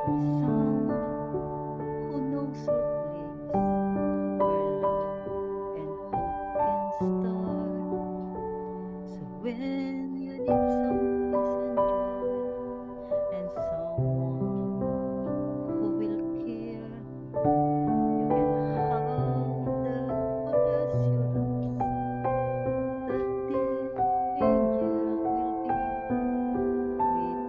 Someone who knows her place, where love and hope can start. So when you need some peace and joy, and someone who will care, you can have the assurance that the angel will be with you.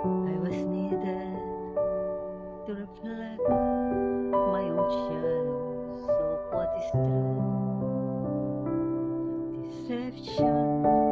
I was needed to reflect my own shadows of what is true. Deception